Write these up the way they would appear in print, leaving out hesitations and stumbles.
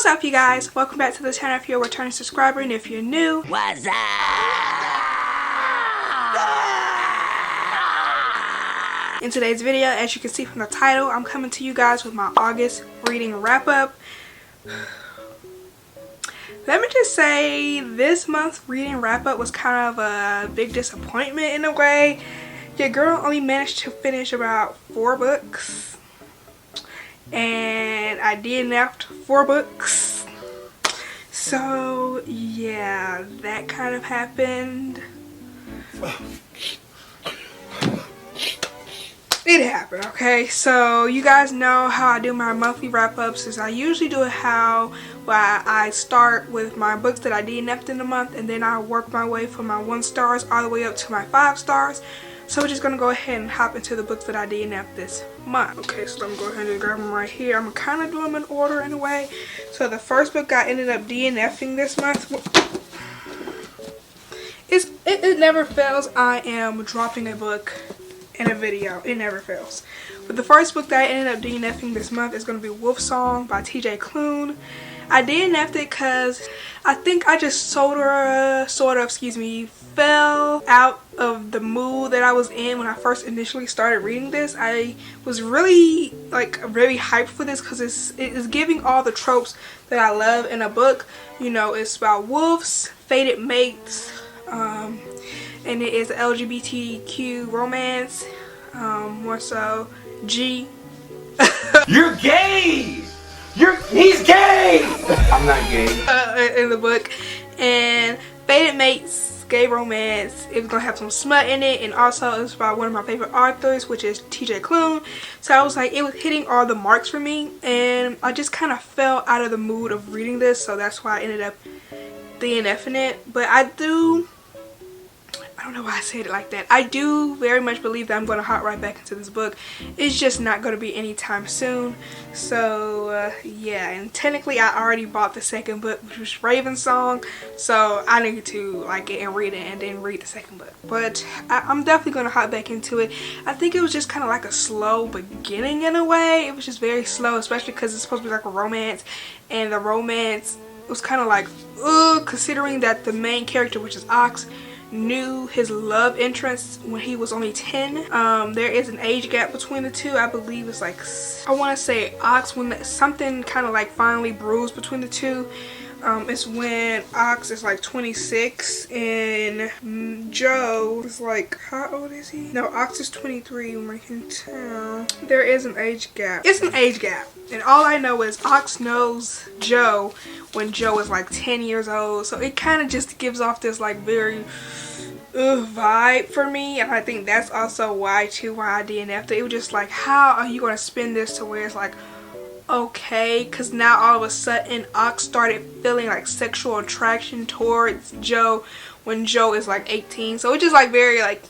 What's up, you guys? Welcome back to the channel if you're a returning subscriber, and if you're new, what's up? In today's video, as you can see from the title, I'm coming to you guys with my August reading wrap up. Let me just say, this month's reading wrap up was kind of a big disappointment in a way. Your girl only managed to finish about 4 books. And I DNF'd 4 books. So yeah, that kind of happened. It happened, okay? So you guys know how I do my monthly wrap-ups is I usually do it how I start with my books that I DNF'd in the month, and then I work my way from my 1 stars all the way up to my 5 stars. So we're just gonna go ahead and hop into the books that I DNF'd this month. Okay, so let me go ahead and grab them right here. I'm kind of doing them in order in a way. So the first book I ended up DNF'ing this month, it never fails. I am dropping a book in a video. It never fails. But the first book that I ended up DNF'ing this month is going to be Wolf Song by TJ Klune. I DNF'd it because I think I just sort of fell out of the mood that I was in when I first initially started reading this. I was really very hyped for this because it is giving all the tropes that I love in a book. You know, it's about wolves, fated mates, and it is LGBTQ romance, more so G. You're gay! He's gay! I'm not gay. In the book. And fated mates, gay romance. It's gonna have some smut in it, and also it's by one of my favorite authors, which is TJ Klune. So I was like, it was hitting all the marks for me, and I just kind of fell out of the mood of reading this, so that's why I ended up DNFing it. But I don't know why I said it like that. I do very much believe that I'm going to hop right back into this book. It's just not going to be anytime soon. So yeah, and technically I already bought the second book, which was Raven Song. So I need to like it and read it and then read the second book. But I'm definitely going to hop back into it. I think it was just kind of like a slow beginning in a way. It was just very slow, especially because it's supposed to be like a romance. And the romance was kind of like, considering that the main character, which is Ox, knew his love interest when he was only 10. There is an age gap between the two. I believe it's like, I want to say Ox, when something kind of like finally bruised between the two. It's when Ox is like 26 and Joe is like, how old is he? No, Ox is 23 when I can tell. There is an age gap. It's an age gap. And all I know is Ox knows Joe when Joe is like 10 years old. So it kind of just gives off this like very vibe for me. And I think that's also why I DNF'd it. It was just like, how are you going to spin this to where it's like, okay, because now all of a sudden Ox started feeling like sexual attraction towards Joe when Joe is like 18. So it's just like very like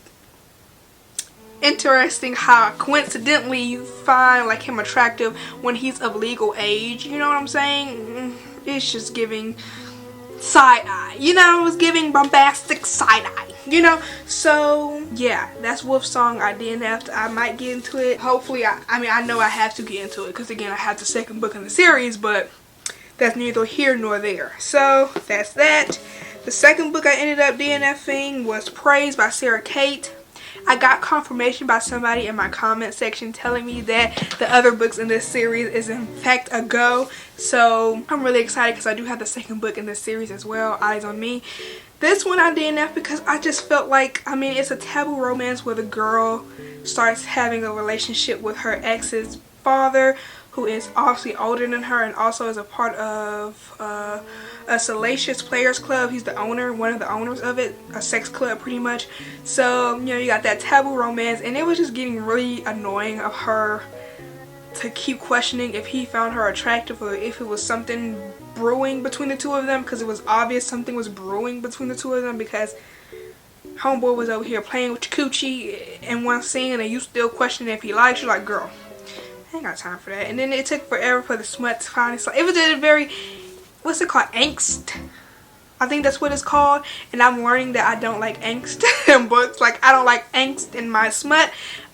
interesting how coincidentally you find like him attractive when he's of legal age. You know what I'm saying? It's just giving side eye, you know. It was giving bombastic side eye, you know. So yeah, that's Wolf Song. I DNF'd. I might get into it, hopefully. I mean, I know I have to get into it because again, I have the second book in the series, but that's neither here nor there. So that's that. The second book I ended up DNFing was Praise by Sarah Kate. I got confirmation by somebody in my comment section telling me that the other books in this series is in fact a go. So I'm really excited because I do have the second book in this series as well, Eyes on Me. This one I DNF'd because I just felt like, I mean, it's a taboo romance where the girl starts having a relationship with her ex's father, who is obviously older than her and also is a part of a Salacious Players Club. He's the owner, one of the owners of it, a sex club pretty much. So, you know, you got that taboo romance, and it was just getting really annoying of her to keep questioning if he found her attractive or if it was something brewing between the two of them, because it was obvious something was brewing between the two of them because homeboy was over here playing with your coochie in one scene and you still questioning if he likes you. Like, girl, I ain't got time for that. And then it took forever for the smut to finally start. It was a very, what's it called, angst, I think that's what it's called. And I'm learning that I don't like angst in books. Like, I don't like angst in my smut.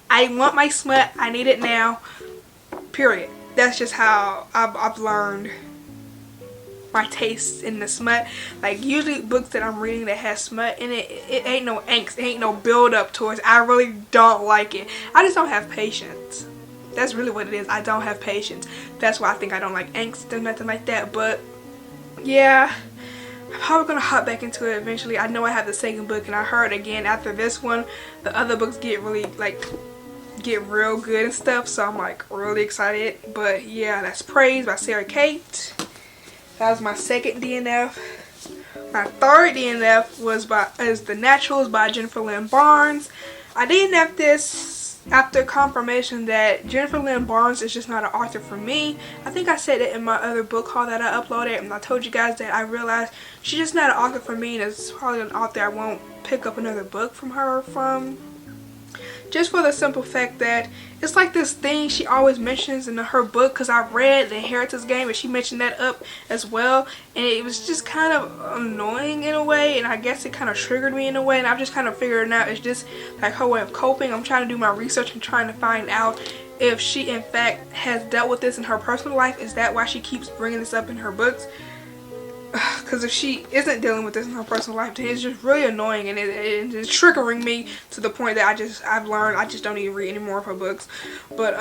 I want my smut, I need it now, period. That's just how I've learned my taste in the smut. Like usually books that I'm reading that has smut in it, it ain't no angst, it ain't no build up towards. I really don't like it. I just don't have patience. That's really what it is. I don't have patience. That's why I think I don't like angst and nothing like that. But yeah, I'm probably gonna hop back into it eventually. I know I have the second book, and I heard again after this one the other books get really like get real good and stuff, so I'm like really excited. But yeah, that's Praise by Sarah Kate. That was my second DNF. My third DNF is The Naturals by Jennifer Lynn Barnes. I DNF'd this after confirmation that Jennifer Lynn Barnes is just not an author for me. I think I said it in my other book haul that I uploaded, and I told you guys that I realized she's just not an author for me, and it's probably an author I won't pick up another book from her from. Just for the simple fact that it's like this thing she always mentions in her book, because I read The Inheritance Game and she mentioned that up as well, and it was just kind of annoying in a way, and I guess it kind of triggered me in a way, and I've just kind of figured it out. It's just like her way of coping. I'm trying to do my research and trying to find out if she in fact has dealt with this in her personal life. Is that why she keeps bringing this up in her books? Because if she isn't dealing with this in her personal life, then it's just really annoying, and it's triggering me to the point that I've learned I just don't even read any more of her books. But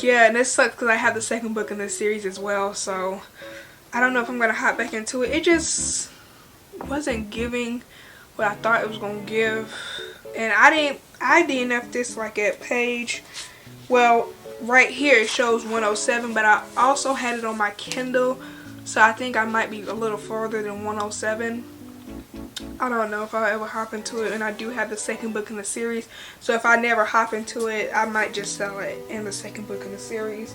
yeah, and this sucks because I have the second book in this series as well, so I don't know if I'm gonna hop back into it. It just wasn't giving what I thought it was gonna give, and I DNF'd this like at page, well, right here it shows 107, but I also had it on my Kindle. So I think I might be a little further than 107. I don't know if I'll ever hop into it, and I do have the second book in the series. So if I never hop into it, I might just sell it in the second book in the series.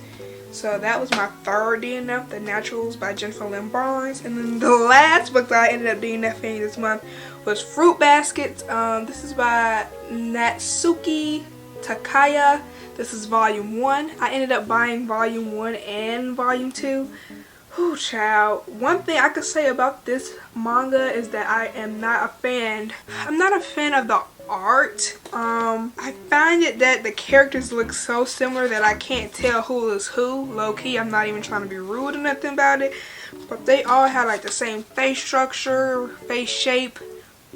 So that was my third DNF, The Naturals by Jennifer Lynn Barnes. And then the last book that I ended up DNFing this month was Fruit Baskets. This is by Natsuki Takaya. This is volume 1. I ended up buying volume 1 and volume 2. Ooh, child. One thing I could say about this manga is that I am not a fan. I'm not a fan of the art. I find it that the characters look so similar that I can't tell who is who. Low key, I'm not even trying to be rude or nothing about it, but they all have like the same face structure, face shape,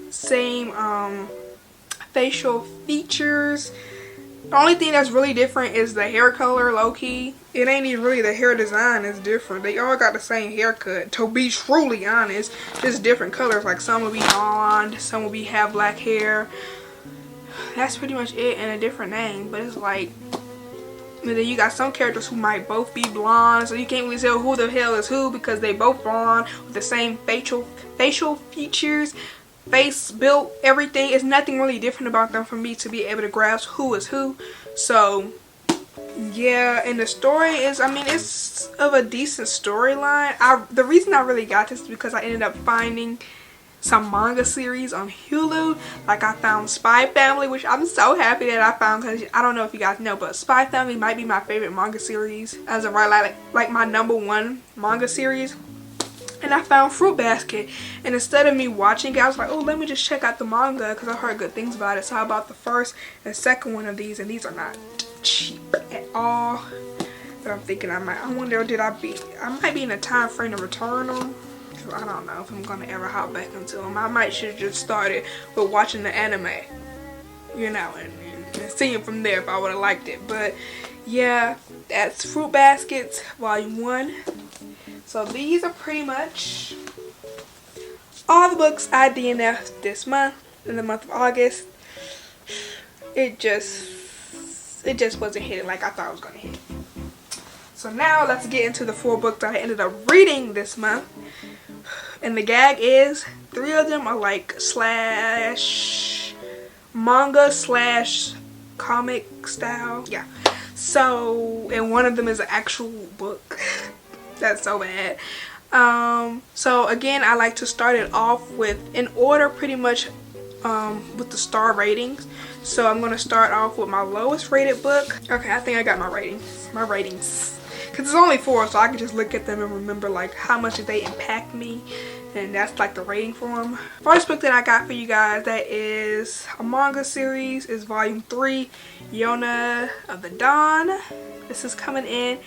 same facial features. The only thing that's really different is the hair color, low-key. It ain't even really the hair design is different. They all got the same haircut, to be truly honest. Just different colors. Like some will be blonde, some will have black hair. That's pretty much it, and a different name. But it's like, and then you got some characters who might both be blonde, so you can't really tell who the hell is who because they both blonde with the same facial features. Face built, everything. Is nothing really different about them for me to be able to grasp who is who. So yeah, and the story is, I mean, it's of a decent storyline. The reason I really got this is because I ended up finding some manga series on Hulu. Like I found Spy Family, which I'm so happy that I found, because I don't know if you guys know, but Spy Family might be my favorite manga series as of right, like my #1 manga series. And I found Fruit Basket, and instead of me watching it, I was like, oh, let me just check out the manga because I heard good things about it. So I bought the first and second one of these, and these are not cheap at all. But I'm thinking I wonder, I might be in a time frame to return them. I don't know if I'm gonna ever hop back into them. I might should have just started with watching the anime, you know, and seeing from there if I would have liked it. But yeah, that's Fruit Baskets Volume 1. So these are pretty much all the books I DNF'd this month, in the month of August. It just wasn't hitting like I thought it was gonna hit. So now let's get into the 4 books I ended up reading this month. And the gag is 3 of them are like manga / comic style. Yeah. So, and one of them is an actual book. That's so bad. So again, I like to start it off with in order pretty much with the star ratings. So I'm gonna start off with my lowest rated book. Okay, I think I got my ratings because it's only 4, so I can just look at them and remember like how much did they impact me, and that's like the rating for them. First book that I got for you guys that is a manga series is volume 3, Jonah of the Dawn. This is coming in,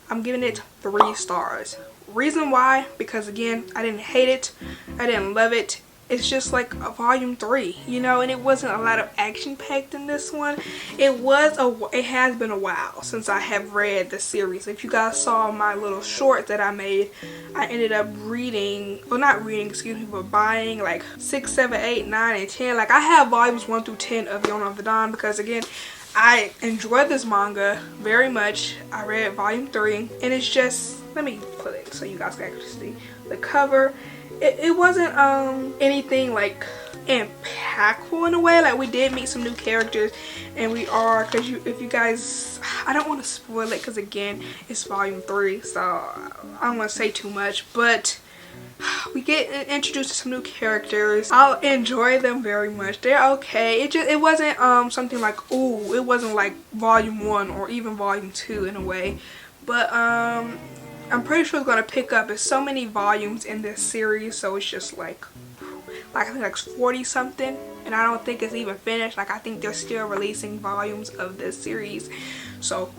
I'm giving it 3 stars. Reason why, because again, I didn't hate it, I didn't love it. It's just like a volume 3, you know, and it wasn't a lot of action packed in this one. It has been a while since I have read the series. If you guys saw my little short that I made, I ended up reading, well not reading, excuse me, but buying like 6, 7, 8, 9, and 10. Like I have volumes 1 through 10 of Jonah of the Dawn because again, I enjoyed this manga very much. I read volume 3 and it's just, let me put it so you guys can actually see the cover. It wasn't anything like impactful in a way. Like we did meet some new characters, and we are, because if you guys, I don't want to spoil it because again it's volume 3, so I don't want to say too much, but we get introduced to some new characters. I'll enjoy them very much. They're okay. It wasn't something like, ooh, it wasn't like volume 1 or even volume 2 in a way, but I'm pretty sure it's gonna pick up. There's so many volumes in this series, so it's just like I think like 40 something, and I don't think it's even finished. Like I think they're still releasing volumes of this series, so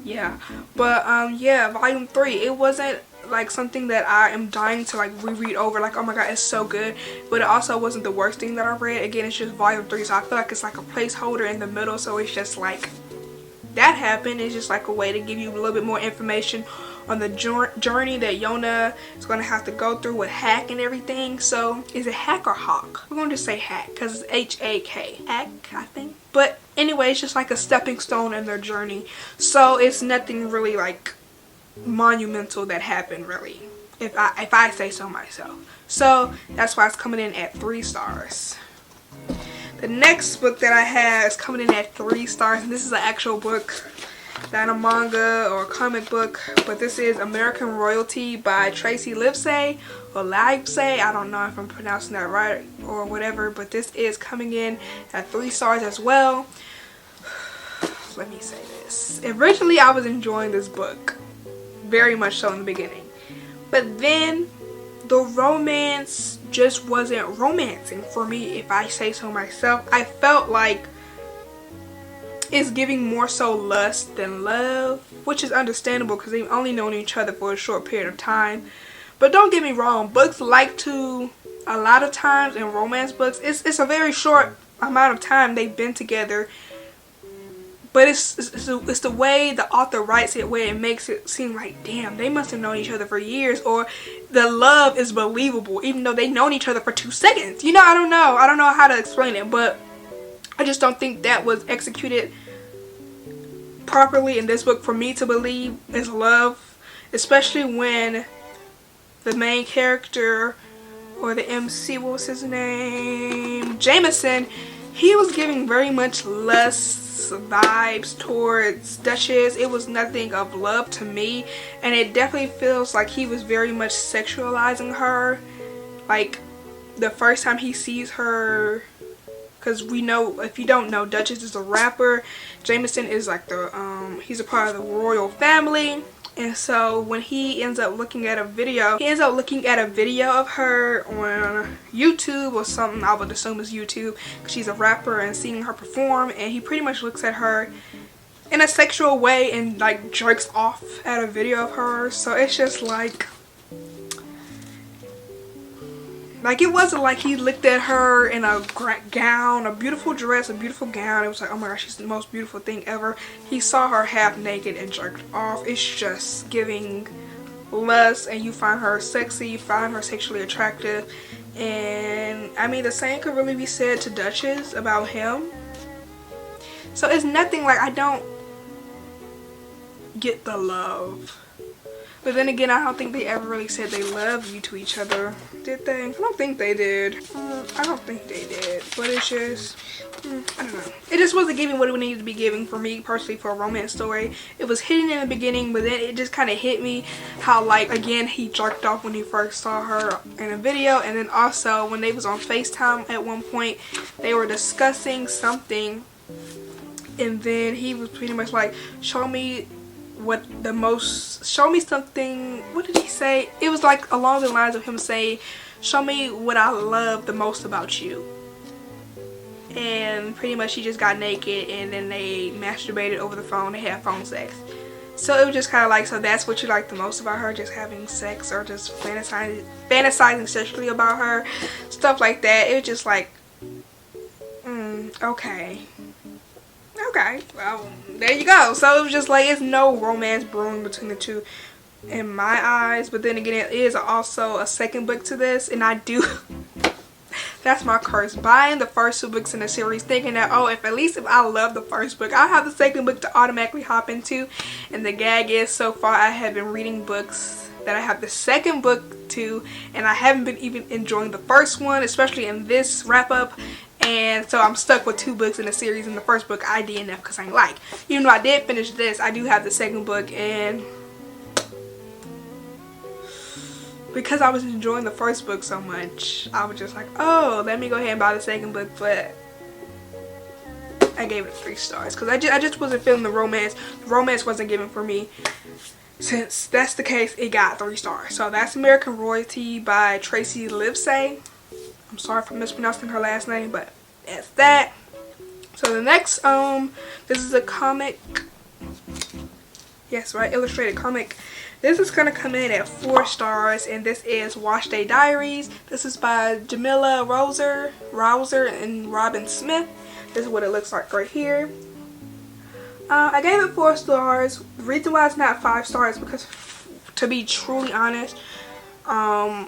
yeah. But yeah, volume 3, it wasn't like something that I am dying to like reread over, like oh my god it's so good, but it also wasn't the worst thing that I read. Again, it's just volume 3, so I feel like it's like a placeholder in the middle, so it's just like that happened. It's just like a way to give you a little bit more information on the journey that Jonah is going to have to go through with Hack and everything. So is it Hack or Hawk? We're going to say Hack because it's H-A-K. Hack, I think. But anyway, it's just like a stepping stone in their journey. So it's nothing really like monumental that happened really, if I say so myself. So that's why it's coming in at 3 stars. The next book that I have is coming in at 3 stars, and this is an actual book, not a manga or a comic book, but this is American Royalty by Tracy Livesay or Livesay. I don't know if I'm pronouncing that right or whatever, but this is coming in at 3 stars as well. Let me say this. Originally, I was enjoying this book very much so in the beginning, but then the romance just wasn't romancing for me, if I say so myself. I felt like it's giving more so lust than love, which is understandable because they've only known each other for a short period of time. But don't get me wrong, books like to, a lot of times in romance books, it's a very short amount of time they've been together, but it's the way the author writes it where it makes it seem like, damn, they must have known each other for years, or the love is believable even though they've known each other for 2 seconds. You know, I don't know how to explain it, but I just don't think that was executed properly in this book for me to believe is love, especially when the main character, or the MC, what was his name, Jameson, he was giving very much lust vibes towards Duchess. It was nothing of love to me, and it definitely feels like he was very much sexualizing her. Like the first time he sees her, because we know, if you don't know, Duchess is a rapper, Jameson is like the he's a part of the royal family. And so when he ends up looking at a video, of her on YouTube or something, I would assume it's YouTube, because she's a rapper, and seeing her perform, and he pretty much looks at her in a sexual way and like jerks off at a video of her. So it's just like it wasn't like he looked at her in a gown, a beautiful dress, a beautiful gown. It was like, oh my gosh, she's the most beautiful thing ever. He saw her half naked and jerked off. It's just giving lust, and you find her sexy, you find her sexually attractive. And I mean, the same could really be said to Duchess about him. So it's nothing like, I don't get the love. But then again, I don't think they ever really said they love you to each other, did they? I don't think they did. I don't think they did. But it's just, I don't know. It just wasn't giving what it needed to be giving for me personally for a romance story. It was hidden in the beginning, but then it just kind of hit me how, like, again, he jerked off when he first saw her in a video. And then also when they was on FaceTime at one point, they were discussing something. And then he was pretty much like, show me something, what did he say? It was like along the lines of him saying, show me what I love the most about you. And pretty much she just got naked, and then they masturbated over the phone. They had phone sex. So it was just kind of like, so that's what you like the most about her, just having sex or just fantasizing sexually about her, stuff like that. It was just like, okay, well, there you go. So it was just like, it's no romance brewing between the two in my eyes. But then again, it is also a second book to this, and I do that's my curse, buying the first 2 books in the series thinking that, oh, if I love the first book, I'll have the second book to automatically hop into. And the gag is, so far I have been reading books that I have the second book to, and I haven't been even enjoying the first one, especially in this wrap up. And so I'm stuck with 2 books in the series, and the first book I DNF because I ain't like. Even though I did finish this, I do have the second book, and because I was enjoying the first book so much, I was just like, oh, let me go ahead and buy the second book. But I gave it 3 stars because I just wasn't feeling the romance. The romance wasn't given for me. Since that's the case, it got 3 stars. So that's American Royalty by Tracy Livesay. I'm sorry for mispronouncing her last name, but that's that. So the next, this is a comic. Yes, right, illustrated comic. This is going to come in at 4 stars, and this is Wash Day Diaries. This is by Jamila Rouser and Robin Smith. This is what it looks like right here. I gave it 4 stars. The reason why it's not 5 stars is because, to be truly honest, I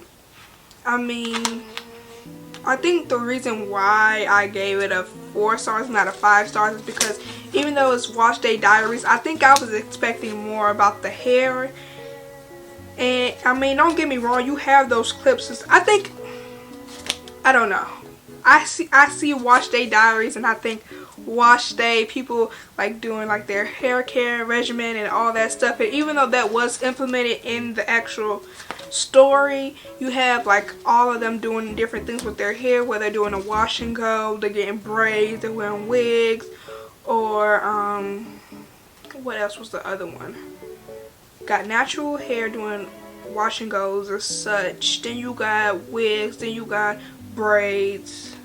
think the reason why I gave it a 4 stars, not a 5 stars, is because even though it's Wash Day Diaries, I think I was expecting more about the hair. And I mean, don't get me wrong, you have those clips. I don't know. I see Wash Day Diaries, and I think Wash Day, people like doing like their hair care regimen and all that stuff. And even though that was implemented in the actual story, you have like all of them doing different things with their hair, whether they're doing a wash and go, they're getting braids, they're wearing wigs, or what else was the other one? Got natural hair doing wash and goes or such. Then you got wigs, then you got braids.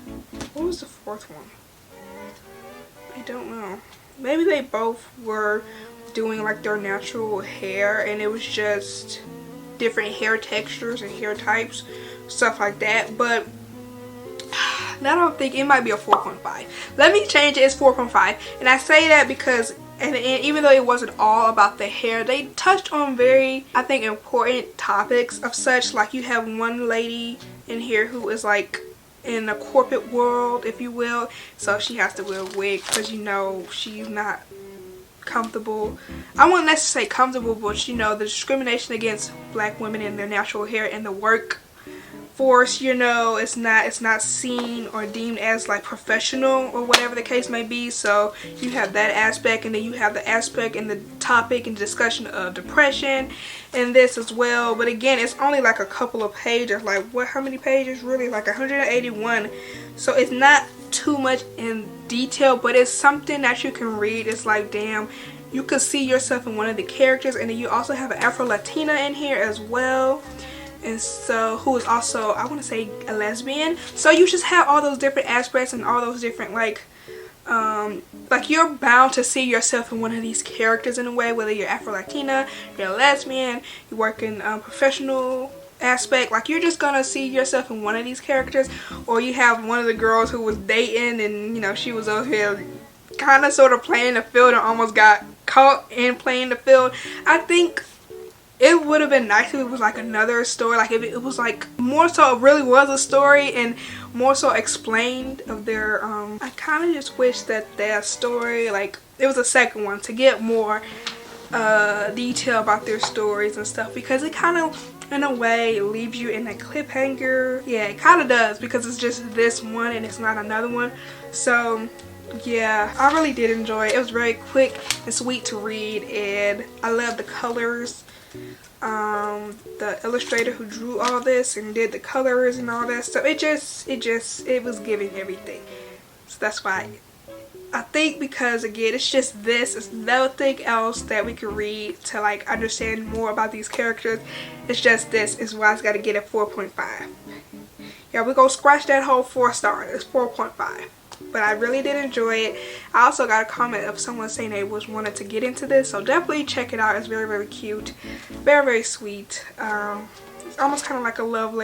What was the 4th one? I don't know. Maybe they both were doing like their natural hair, and it was just different hair textures and hair types, stuff like that. But now I don't think it might be a 4.5. Let me change it. It's 4.5, and I say that because and even though it wasn't all about the hair, they touched on very, I think, important topics of such. Like, you have one lady in here who is like in the corporate world, if you will, so she has to wear a wig because, you know, she's not comfortable. I wouldn't necessarily say comfortable, but you know, the discrimination against black women in their natural hair in the workforce, you know, it's not seen or deemed as like professional or whatever the case may be. So you have that aspect, and then you have the aspect and the topic and discussion of depression in this as well. But again, it's only like a couple of pages. Like, what, how many pages? Really, like 181. So it's not too much in detail, but it's something that you can read. It's like, damn, you could see yourself in one of the characters. And then you also have an Afro-Latina in here as well, and so who is also, I want to say, a lesbian. So you just have all those different aspects and all those different like you're bound to see yourself in one of these characters in a way, whether you're Afro-Latina, you're a lesbian, you work in professional aspect, like you're just gonna see yourself in one of these characters. Or you have one of the girls who was dating, and you know, she was over here kind of sort of playing the field and almost got caught in playing the field. I think it would have been nice if it was like another story, like if it was like more so it really was a story and more so explained of their I kind of just wish that their story, like it was a second one, to get more detail about their stories and stuff, because it kind of in a way leaves you in a cliffhanger. Yeah, it kind of does, because it's just this one and it's not another one. So yeah, I really did enjoy it. It was very quick and sweet to read, and I love the colors. The illustrator who drew all this and did the colors and all that stuff, it was giving everything. So that's why I think, because again, it's just this, it's nothing else that we can read to like understand more about these characters. It's just this is why it's got to get a 4.5. Yeah, we're gonna scratch that whole 4 star. It's 4.5. but I really did enjoy it. I also got a comment of someone saying they wanted to get into this, so definitely check it out. It's very, very cute, very, very sweet. It's almost kind of like a love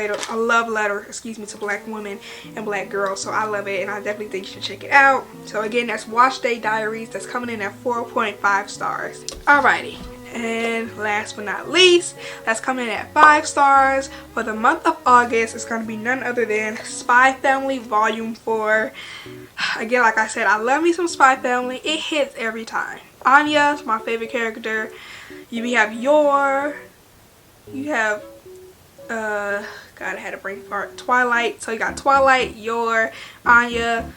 letter, excuse me, to black women and black girls. So I love it, and I definitely think you should check it out. So again, that's Watch Day Diaries. That's coming in at 4.5 stars. Alrighty. And last but not least, that's coming in at 5 stars for the month of August. It's going to be none other than Spy Family Volume 4. Again, like I said, I love me some Spy Family. It hits every time. Anya's my favorite character. You have Yor. You have God, I had a brain fart. Twilight. So you got Twilight, Yor, Anya.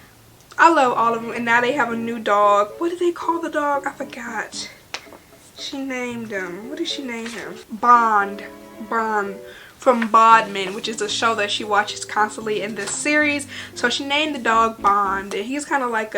I love all of them. And now they have a new dog. What did they call the dog? I forgot. She named him. What did she name him? Bond from Bodman, which is a show that she watches constantly in this series. So she named the dog Bond, and he's kind of like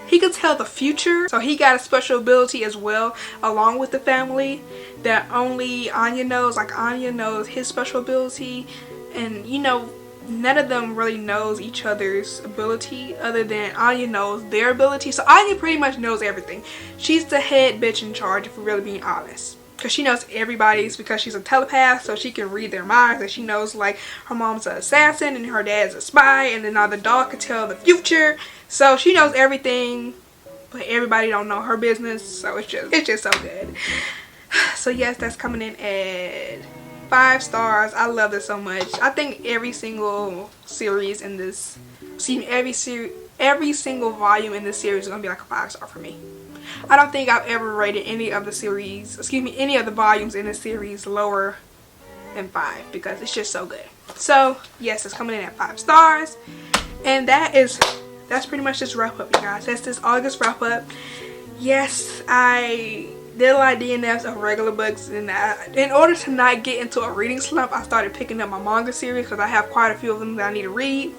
he could tell the future. So he got a special ability as well, along with the family, that only Anya knows. Like Anya knows his special ability, and you know, none of them really knows each other's ability other than Anya knows their ability. So Anya pretty much knows everything. She's the head bitch in charge, if we're really being honest. Because she knows everybody's, because she's a telepath, so she can read their minds. And she knows like her mom's an assassin and her dad's a spy, and then now the dog can tell the future. So she knows everything, but everybody don't know her business. So it's just so good. So yes, that's coming in at 5 stars. I love this so much. I think every single series in this, every single volume in this series is gonna be like a 5-star for me. I don't think I've ever rated any of the series, any of the volumes in this series lower than 5, because it's just so good. So yes, it's coming in at 5 stars, and that's pretty much this wrap up, you guys. That's this August wrap up. Yes, I did a lot of DNFs of regular books, and in order to not get into a reading slump, I started picking up my manga series because I have quite a few of them that I need to read.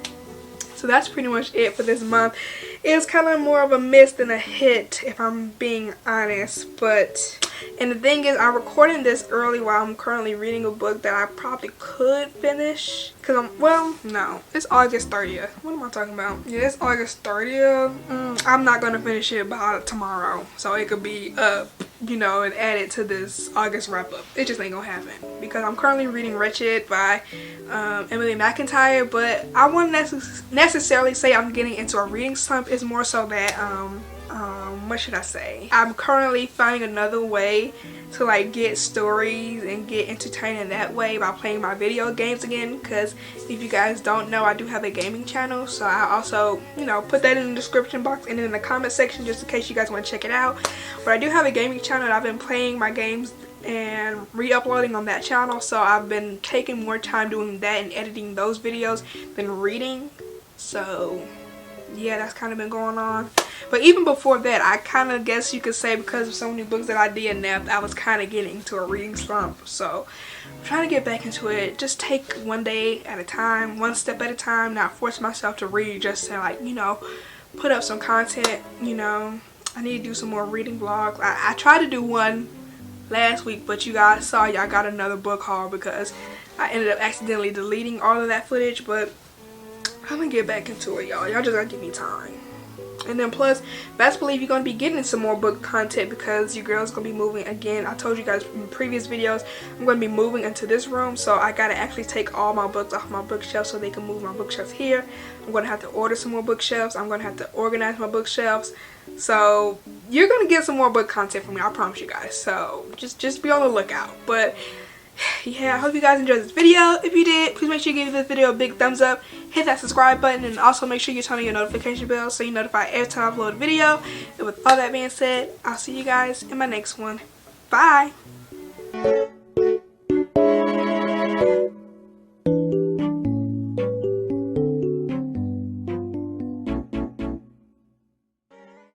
So that's pretty much it for this month. It's kind of more of a miss than a hit, if I'm being honest. And the thing is, I'm recording this early while I'm currently reading a book that I probably could finish. No, it's August 30th. What am I talking about? Yeah, it's August 30th. I'm not going to finish it by tomorrow. So it could be up, you know, and added to this August wrap up. It just ain't gonna happen, because I'm currently reading Wretched by Emily McIntyre, but I wouldn't necessarily say I'm getting into a reading slump. It's more so that what should I say, I'm currently finding another way to like get stories and get entertained that way by playing my video games again. Because if you guys don't know, I do have a gaming channel, so I also, you know, put that in the description box and in the comment section just in case you guys want to check it out. But I do have a gaming channel, and I've been playing my games and re-uploading on that channel, so I've been taking more time doing that and editing those videos than reading. So yeah, that's kind of been going on. But even before that, I kind of guess you could say, because of so many books that I DNF'd, I was kind of getting into a reading slump. So I'm trying to get back into it. Just take one day at a time, one step at a time, not force myself to read just to, like, you know, put up some content. You know, I need to do some more reading vlogs. I tried to do one last week, but you guys saw, y'all got another book haul because I ended up accidentally deleting all of that footage. But I'm gonna get back into it, y'all. Y'all just gotta give me time. And then plus, best believe you're gonna be getting some more book content, because your girl's gonna be moving again. I told you guys in previous videos, I'm gonna be moving into this room, so I gotta actually take all my books off my bookshelf so they can move my bookshelves here. I'm gonna have to order some more bookshelves. I'm gonna have to organize my bookshelves. So you're gonna get some more book content from me, I promise you guys. So just be on the lookout. But yeah, I hope you guys enjoyed this video. If you did, please make sure you give this video a big thumbs up, hit that subscribe button, and also make sure you turn on your notification bell so you're notified every time I upload a video. And with all that being said, I'll see you guys in my next one. Bye!